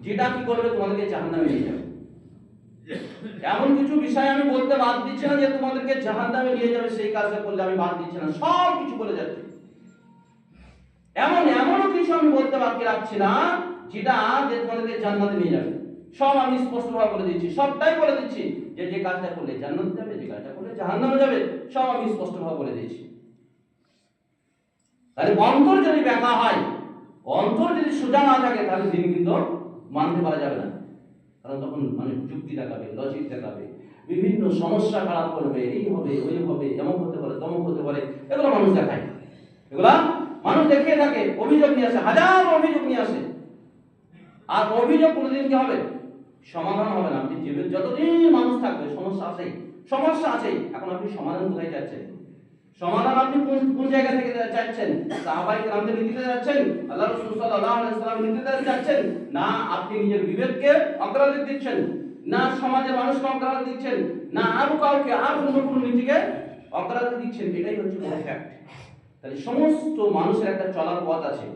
Speaker 1: যেটা কি করবে, তোমাদেরকে জাহান্নামে নিয়ে যাবে। এমন কিছু বিষয় আমি বলতে বাদ দিচ্ছি না যে তোমাদেরকে জাহান্নামে নিয়ে যাবে, সেই কাজটা করলে আমি বাদ দিচ্ছি না, সব কিছু বলে যাচ্ছি। এমন কিছু আমি বলতে বাকি রাখছি না যেটা যে তোমাদেরকে জান্নাতে নিয়ে যাবে। সব আমি স্পষ্টভাবে বলে দিচ্ছি, সবটাই বলে দিচ্ছি যে যে কাজটা করলে জান্নাতে যাবে, যে কাজটা করলে জাহান্নামে যাবে, সব আমি স্পষ্টভাবে বলে দিচ্ছি। তাহলে অন্তর যদি ব্যাকা হয়, অন্তর যদি সোজা না থাকে, তাহলে দিন কিন্তু মানতে পারা যাবে না। কারণ তখন মানে যুক্তি দেখাবে, লজিক দেখাবে, বিভিন্ন সমস্যা খারাপ করবে, এই হবে, ওই হবে, এমন হতে পারে, তমক হতে পারে, এগুলো মানুষ দেখায়, এগুলা মানুষ দেখিয়ে থাকে, অভিযোগ নিয়ে আসে, হাজার অভিযোগ নিয়ে আসে। আর অভিযোগ কোনোদিন কি হবে, সমাধান হবে না। আপনি জীবনে যতদিন মানুষ থাকবে সমস্যা আছেই, সমস্যা আছেই। এখন আপনি সমাধান কোথায় চাচ্ছেন? সমাধান আপনি কোন জায়গা থেকে চাচ্ছেন? সাহাবায়ে কেরামদের নীতিতে যাচ্ছেন, আল্লাহ রাসূল সাল্লাল্লাহু আলাইহি ওয়াসাল্লামের নীতিতে যাচ্ছেন, না আপনি নিজের বিবেককে অগ্রাধিকার দিচ্ছেন, না সমাজের মানুষকে অগ্রাধিকার দিচ্ছেন, না আর কাউকে আর অন্য কোনো নীতিকে অগ্রাধিকার দিচ্ছেন? এটাই হচ্ছে বড় ফ্যাক্ট। তাহলে সমস্ত মানুষের একটা চলার পথ আছে,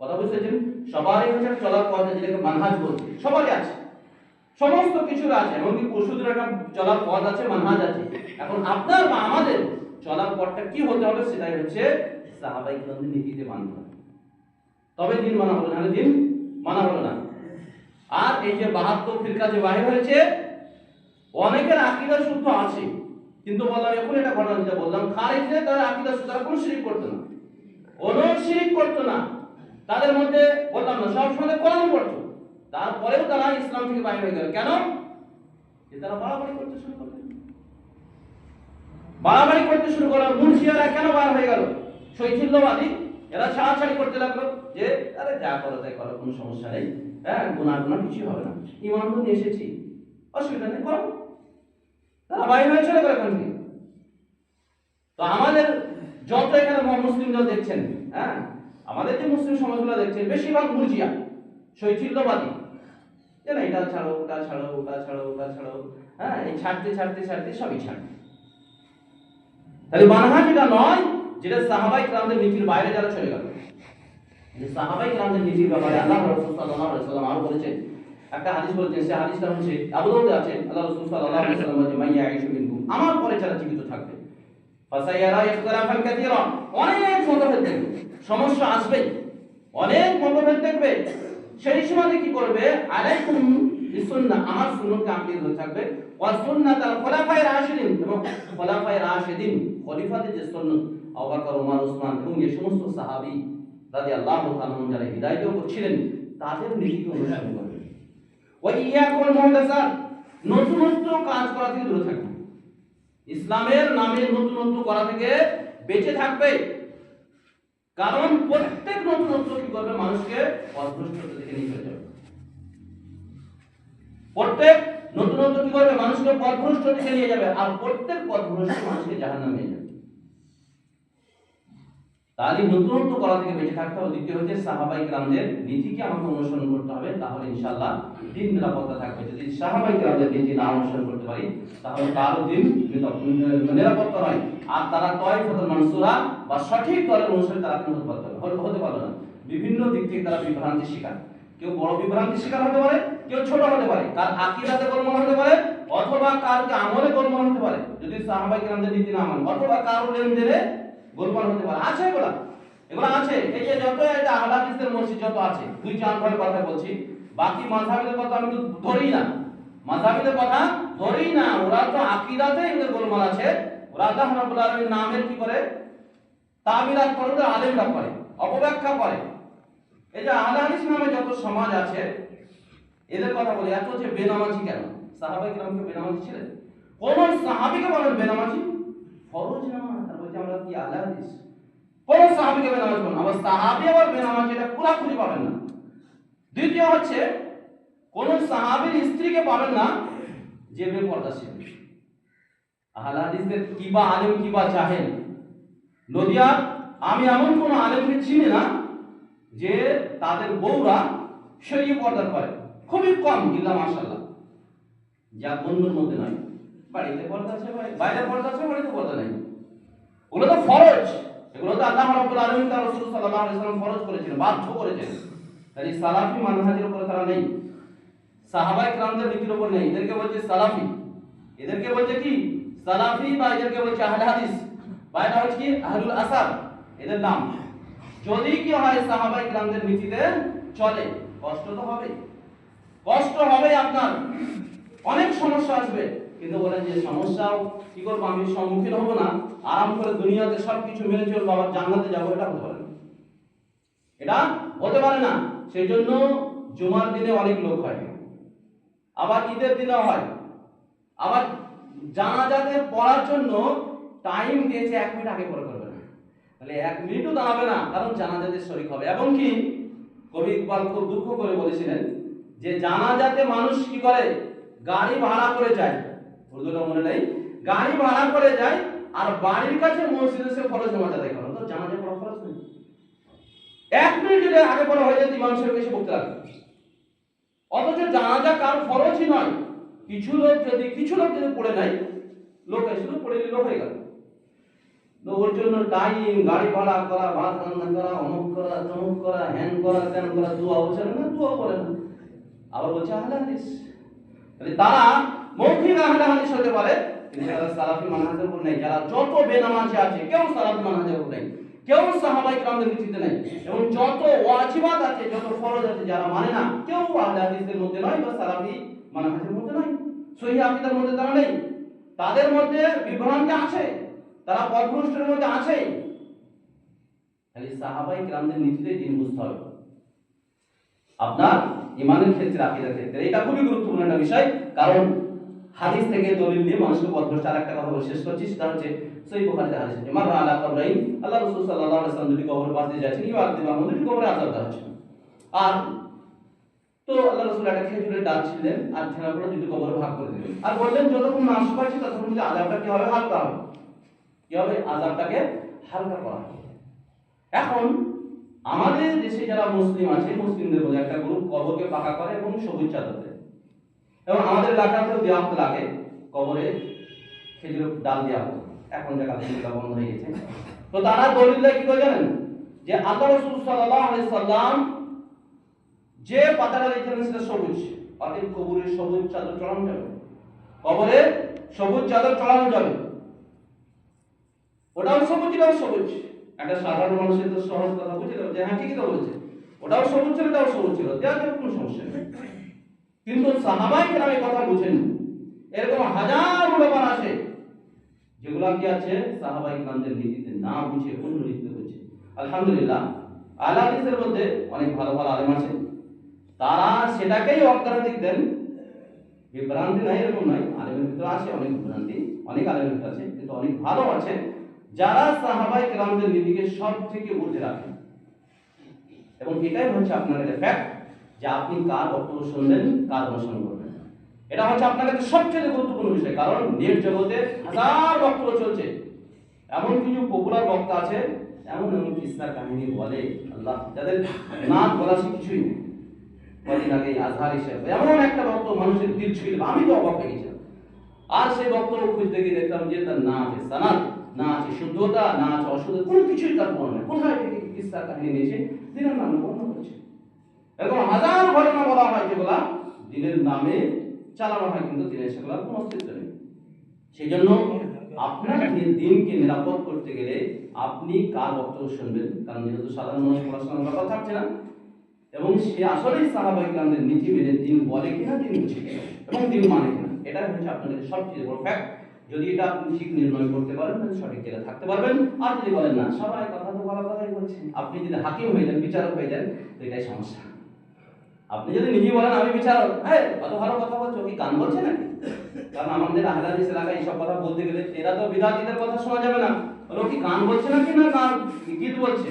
Speaker 1: কথা বুঝতেছেন? সবারই হচ্ছে চলার পথ আছে, যেটাকে মানহাজ বলছে, সবারই আছে, সমস্ত কিছুর আছে। এমনকি পশুদের একটা চলার পথ আছে, মানহাজ আছে। এখন আপনার বা আমাদের চলার পথটা কি হতে হবে, সেটাই হচ্ছে সাহাবায়ে কেরামদের নীতিতে মানতে হবে, তবে দিন মানা হলো, নাহলে দিন মানা হলো না। আর এই যে 72 ফিরকা যে বাহির হয়েছে, অনেকের আকীদা শুদ্ধ আছে, কিন্তু বললাম এখন এটা ঘটনা যেটা বললাম, খারিজে তাদের আকীদা শুদ্ধ, তারা কোনো শিরক করতো না, কোনো শিরক করতো না। তাদের মধ্যে বললাম না, সব সময় কোরআন পড়তো, তারপরেও তারা ইসলাম থেকে বাইরে হয়ে গেল। কেন? যে তারা বাড়াবাড়ি করতে শুরু করলো, বাড়াবাড়ি করতে শুরু করলো। মুরজিয়ারা কেন বার হয়ে গেল? শৈথিল্যবাদী, এরা ছাড়াছাড়ি করতে লাগলো যে আরে যা করো তাই করো, কোনো সমস্যা নেই, হ্যাঁ গুনাহ কিছু হবে না, ঈমান তো নিয়ে এসেছি, অসুবিধা নেই, করো। তারা বাইরে হয়ে চলে গেল এখান থেকে। তো আমাদের যত এখানে মুসলিমরা দেখছেন, হ্যাঁ, আমাদের যে মুসলিম সমাজগুলো দেখছেন বেশিরভাগ মুরজিয়া, শৈথিল্যবাদী, যে না এটা ছাড়ো, ওটা ছাড়ো, ওটা ছাড়ো, ওটা ছাড়ো, হ্যাঁ, এই ছাড়তে ছাড়তে ছাড়তে সবই ছাড়বে। তাহলে মানহাজ এটা নয় যেটা সাহাবায়ে কেরামদের নীতির বাইরে যারা চলে গেল। যে সাহাবায়ে কেরামদের নীতির ব্যাপারে আল্লাহ রাসূল সাল্লাল্লাহু আলাইহি ওয়াসাল্লাম আরো বলেছেন, একটা হাদিস বলেছেন, সেই হাদিসটা হচ্ছে আবু দাউদে আছে, আল্লাহ রাসূল সাল্লাল্লাহু আলাইহি ওয়াসাল্লাম বলেন, মাইয়া আইশু মিনকুম, আমার পরে যারা জীবিত থাকবে, ফাসায়ারা ইখতিলাফান কাসীরা, অনেক মতভেদ দেখবে, সমস্যা আসবে, অনেক মতভেদ দেখবে। সেই সময় কি করবে, আলাইকুম বিসুন্নাহ, আমার সুন্নতকে আঁকড়ে ধরে থাকবে, ওয়া সুন্নাতাল খুলাফায়ে রাশিদিন, এবং খুলাফায়ে রাশিদিন খলিফাদের যে সুন্নাত আবু বকর, ওমর, ওসমান এবং যে সমস্ত সাহাবী রাদিয়াল্লাহু তাআলা যারা হিদায়াতের উপর ছিলেন তাদের নীতিকে অনুসরণ করবে। ওয়া ইয়াকুল মুহদাসাত, নতুনত্ব কাজ করা থেকে দূরে থাকবে, ইসলামের নামে নতুনত্ব করা থেকে বেঁচে থাকবে। কারণ প্রত্যেক নতুনত্ব কি করবে, মানুষকে পথভ্রষ্টতার দিকে নিয়ে চলে যাবে। প্রত্যেক নতুনত্ব কি করবে, মানুষকে পথভ্রষ্টতার দিকে নিয়ে যাবে, আর প্রত্যেক পথভ্রষ্ট মানুষকে জাহান্নামে নিয়ে যাবে। তাহলে নতুনত্ব করা থেকে বেঁচে থাকতে হবে। দ্বিতীয় হচ্ছে সাহাবায়ে কেরামদের নীতিকে আমাকে অনুসরণ করতে হবে, তাহলে ইনশাআল্লাহ দিন নিরাপত্তা থাকবে। যদি সাহাবায়ে কেরামদের নীতি না অনুসরণ করতে পারি তাহলে কারো দিন নিরাপত্তা নয়, আর তারা তয়ফাতুল মানসুরা বা সঠিক দলের অনুসারী তারা কিন্তু হতে পারবে না। বিভিন্ন দিক থেকে তারা বিভ্রান্তি শিকার, কেউ বড় বিভ্রান্তি শিকার হতে পারে, কেউ ছোট হতে পারে, কার আকীদাতে গোলমাল হতে পারে, অথবা কার আমলে গোলমাল হতে পারে যদি সাহাবায়ে কেরামদের নীতি না মানে, অথবা কারো লেনদেনে গোলমাল হতে পারে। আছে এগুলো আছে। এই যে যত এটা আহলে হাদিসের মসজিদ যত আছে, দুই চার ঘরের কথা বলছি, বাকি মাযহাবিদের কথা আমি তো ধরেই না, মাযহাবিদের কথা ধরেই না। ওরা তো আকীদাতে এদের গোলমাল আছে। ওরা আল্লাহ রাব্বুল আলামিন নামের কি করে তাবিরাত করে, আলেমরা করে, অপব্যাখ্যা করে। এই যে আহলে হাদিস নামে যত সমাজ আছে এদের কথা বলি, এত যে বেনামাজি কেন? সাহাবায়ে কেরাম কি বেনামাজি ছিলেন? কোন সাহাবীকে বলেন বেনামাজি? ফরজ নামাজ, আর বলছে আমরা কি আহলে হাদিস? কোন সাহাবীকে বেনামাজি বলেন? আবার সাহাবী আবার বেনামাজি, এটা পুরোপুরি পাবেন না। দ্বিতীয় হচ্ছে কোন সাহাবীর স্ত্রীকে পাবেন না যে বেপরদাশীল। আহলে হাদিসের কিবা আলেম কিবা জাহেল, নদিয়া আমি এমন কোন আলেমকে চিনি না যে তাদের বউরা শরীয়ত পর্দা করে, খুবই কম, ইল্লা মাশাআল্লাহ, যা বন্ধুর মধ্যে নয়। বাড়িতে পর্দা আছে, বাইরে পর্দা আছে, বাড়িতে পর্দা নাই। ওগুলো তো ফরজ, এগুলো তো আল্লাহ রাব্বুল আলামিন তার রাসূল সাল্লাল্লাহু আলাইহি ওয়াসাল্লাম ফরজ করেছেন, বাধ্য করেছেন। তাই সালাফি মানহাজের উপরে তারা নেই, সাহাবায়ে কেরামদের নীতির উপর নেই। এদেরকে বলছে সালাফি, এদেরকে বলছে কি সালাফি, বা এদেরকে বলছে আহলে হাদিস, বা এটা হচ্ছে কি আহলুল আসার এদের নাম। যদি কি হয় সাহাবায়ে কেরামদের নীতিতে চলে, কষ্ট তো হবে, কষ্ট হবে, আপনার অনেক সমস্যা আসবে, কিন্তু বলেন যে সমস্যাও কি করবো, আমি সম্মুখীন হব না, আরাম করে দুনিয়াতে সবকিছু মেনে চলবো, আবার জান্নাতে যাবো, এটা হতে পারে না, এটা হতে পারে না। সেই জন্য জুমার দিনে অনেক লোক হয়, আবার ঈদের দিনে হয়, আবার জানাজাতে পড়ার জন্য টাইম দিয়েছে 1 মিনিট আগে পড়ে করবে না, তাহলে 1 মিনিটও দাঁড়াবে না, কারণ জানাজাতে শরীক হবে। এবং কি কবি ইকবাল খুব দুঃখ করে বলেছিলেন যে জানাজাতে মানুষ কি করে, গাড়ি ভাড়া করে যায়, উর্দুটা মনে নেই, গাড়ি ভাড়া করে যায়, আর বাড়ির কাছে মসজিদে এসে ফরজ নামাজ আদায় করে। তো জানাজা পড়া ফরজ নেই, 1 মিনিট যদি আগে পড়া হয়ে যায় ইমাম সাহেব এসে বলতে লাগবে, অথচ জানাজা কার ফরজই নয়। কিছু লোক যদি পড়ে নাই, লোক শুধু পড়ে নিল, হয়ে গেল। তো ওর জন্য টাইম, গাড়ি ভাড়া করা, ভাত রান্না করা, অমুক করা, তমুক করা, হ্যান করা, ত্যান করা, দোয়া বসে না, দোয়া করে না, আবার বলছে আহলে হাদিস। তাহলে তারা মৌখিক আহলে হাদিস হতে পারে, কিন্তু তারা সালাফি মানহাজের উপর নেই। যারা যত বেনামাজি আছে কেউ সালাফি মানহাজের উপর নেই, কেউ সাহাবায়ে কেরামদের নীতিতে নেই, এবং যত ওয়াজিবাত আছে, যত ফরজ আছে যারা মানে না, কেউ আহলে হাদিসের মধ্যে নয়, বা সালাফি মানহাজের মধ্যে নয়, সহিহ আকীদার মধ্যে তারা নেই। তাদের মধ্যে বিভ্রান্তি আছে, তারা পথভ্রষ্টের মধ্যে আছে। তাহলে সাহাবায়ে কেরামদের নীতিতে দিন বুঝতে হবে আপনার ইমানের ক্ষেত্রে, আকীদার ক্ষেত্রে। এটা খুবই গুরুত্বপূর্ণ একটা বিষয়, কারণ হাদিস থেকে দলিল দিয়ে মানুষকে পথভ্রষ্ট। আর একটা কথা বলে শেষ করছি, সেটা হচ্ছে সহিহ বুখারীতে হাদিস আছে, মাররা আলা কবরাইন, আল্লাহ রাসূল সাল্লাল্লাহু আলাইহি ওয়াসাল্লাম দুটি কবর পাশ দিয়ে যাচ্ছেন, ইউআযিবুহুম, দুটি কবরে আযাব দেওয়া হচ্ছে। আর তো আল্লাহ রাসূল একটা খেজুরের ডাল ছিলেন, আর ছেঁড়াগুলো দুটি কবরে ভাগ করে দিলেন, আর বললেন যতক্ষণ না আসতে পারছি ততক্ষণ আযাবটা কি হবে, হালকা হবে। কি হবে? আযাবটাকে হালকা করা হয়। এখন আমাদের দেশে যারা মুসলিম আছে, মুসলিমদের মধ্যে একটা গ্রুপ কবরকে পাকা করে এবং সবুজ চাদর দেয়, এবং আমাদের এলাকাতেও দেওয়া হতো লাগে, কবরে খেজুরের ডাল দেওয়া হতো। এখন জায়গা থেকে বন্ধ হয়ে গেছে। তো তারা দলিল দেয় কি করে জানেন? যে আল্লাহ রাসূল সাল্লাল্লাহু আলাইহি সাল্লাম যে পাতাটা দিয়েছিলেন সেটা সবুজ, অতএব কবরের সবুজ চাদর চড়ানো যাবে, কবরে সবুজ চাদর চড়ানো যাবে। ওটাও সবুজ, এটাও সবুজ। একটা সাধারণ মানুষের তো সহজ কথা বুঝে যাবে যে হ্যাঁ ঠিকই তো বলেছে, ওটাও সবুজ ছিল, এটাও সবুজ ছিল, দেওয়া যাবে, কোনো সমস্যা নেই। কিন্তু সাহাবায়ে কেরাম এই কথা বুঝেন। এরকম হাজারো ব্যাপার আছে যেগুলা কি আছে সাহাবায়ে কেরামদের নীতিতে না বুঝে অন্য নীতিতে বুঝে। আলহামদুলিল্লাহ আহলে হাদিসের মধ্যে অনেক ভালো ভালো আলেম আছে, তারা সেটাকেই অগ্রাধিকার দেন। বিভ্রান্তি নাই এরকম নয়, আলেমের ভিতরে আছে অনেক বিভ্রান্তি, অনেক আলেমের ভিতরে আছে, কিন্তু অনেক ভালো আছে যারা সাহাবায়ে কেরামদের নীতিকে সব থেকে ঊর্ধ্বে রাখেন। এবং এটাই হচ্ছে আপনার একটা ফ্যাক্ট যে আপনি কার বক্তব্য শুনবেন, কার অনুসরণ করবেন। এটা হচ্ছে আপনার কাছে সবচেয়ে গুরুত্বপূর্ণ বিষয়। কারণ নেট জগতে হাজার বক্তব্য চলছে, এমন কিছু পপুলার বক্তা আছে, এমন এমন কিসসা কাহিনী বলে আল্লাহ, যাদের না বলা সে কিছুই নেই। কদিন আগে আজহার হিসেবে এমন একটা বক্তব্য মানুষের দিল ছুঁয়ে, আমি তো অবাক হয়ে গেছিলাম। আর সেই বক্তব্য খুঁজতে গিয়ে দেখলাম যে তার না আছে সানাদ, না আছে শুদ্ধতা, না আছে অশুদ্ধতা, কোনো কিছুই তার বর্ণনা নেই। কোথায় থেকে কিসসা কাহিনী নিয়েছে, দিনের নামে বর্ণনা করছে। এরকম হাজার ঘটনা বলা হয় যেগুলা দিনের নামে চালানো হয়, কিন্তু দিনের সেগুলোর কোনো অস্তিত্ব নেই। সেই জন্য আপনার দিনকে নিরাপদ করতে গেলে আপনি কার বক্তব্য শুনবেন, কারণ যেহেতু সাধারণ মানুষ পড়াশোনার ব্যাপার থাকছে না, এবং সে আসলেই সাহাবায়ে কেরামদের নীতি মেনে দিন বলে কিনা, দিন বুঝে কিনা, এবং দিন মানে কিনা, এটা হচ্ছে আপনাদের সবচেয়ে বড় ফ্যাক্ট। যদি এটা আপনি ঠিক নির্ণয় করতে পারেন তাহলে সঠিক জায়গায় থাকতে পারবেন। আর যদি বলেন না সবাই কথা তো বলা কথাই বলছে, আপনি যদি হাকিম হয়ে যান, বিচারক হয়ে যান, তো এটাই সমস্যা। আপনি যদি নিজে বলেন আমি বিচারক, হ্যাঁ কত ভালো কথা বলছো, কি গান বলছে নাকি? কারণ আমাদের আহলে হাদিস এলাকায় এইসব কথা বলতে গেলে এরা তো বিদআতীদের কথা শোনা যাবে না, বলো কি গান বলছে নাকি না গান গীত বলছে,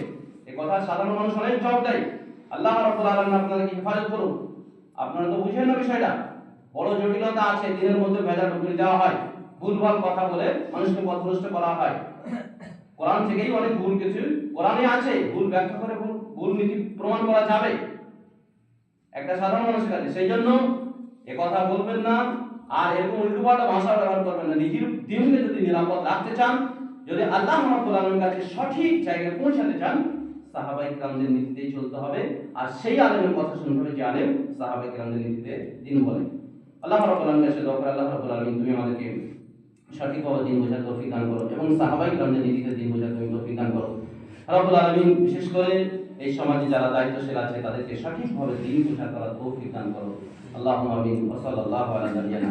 Speaker 1: এই কথা সাধারণ মানুষ অনেক জবাব দেয়। আল্লাহ রাব্বুল আলামিন আপনাদেরকে হেফাজত করুন। আপনারা তো বুঝেন না বিষয়টা, বড় জটিলতা আছে, দিনের মধ্যে ভেজাল ঢুকিয়ে দেওয়া হয়, ভুলভাল কথা বলে মানুষকে পথভ্রষ্ট করা হয়। কোরআন থেকেই অনেক ভুল কিছু কোরআনে আছে, ভুল ব্যাখ্যা করে ভুল নীতি প্রমাণ করা যাবে একটা সাধারণ মানুষের কাছে। সেই জন্য এ কথা বলবেন না, আর এরকম উল্টোপাল্টা ভাষা ব্যবহার করবেন না। নিজের দিনকে যদি নিরাপদ রাখতে চান, যদি আল্লাহ রাব্বুল আলামিনের কাছে সঠিক জায়গায় পৌঁছাতে চান, সাহাবায়ে কেরামদের নীতিতেই চলতে হবে। আর সেই আলেমের কথা শুনতে হবে যে আলেম সাহাবায়ে কেরামদের নীতিতে দিন বলে। আল্লাহ রাব্বুল আলামিনের কাছে দোয়া করে, আল্লাহ রাব্বুল আলামিন তুমি আমাদেরকে সঠিকভাবে দিন বোঝার তৌফিক দান করো, এবং সাহাবায়ে কেরামদের নীতিতে দিন বোঝার তুমি তৌফিক দান করো। রাব্বুল আলামিন বিশেষ করে এই সমাজে যারা দায়িত্বশীল আছে তাদেরকে সঠিকভাবে দিন বোঝা করার তৌফিক দান করো। আল্লাহুম্মা আমিন। ওয়া সাল্লাল্লাহু আলা নাবিয়িনা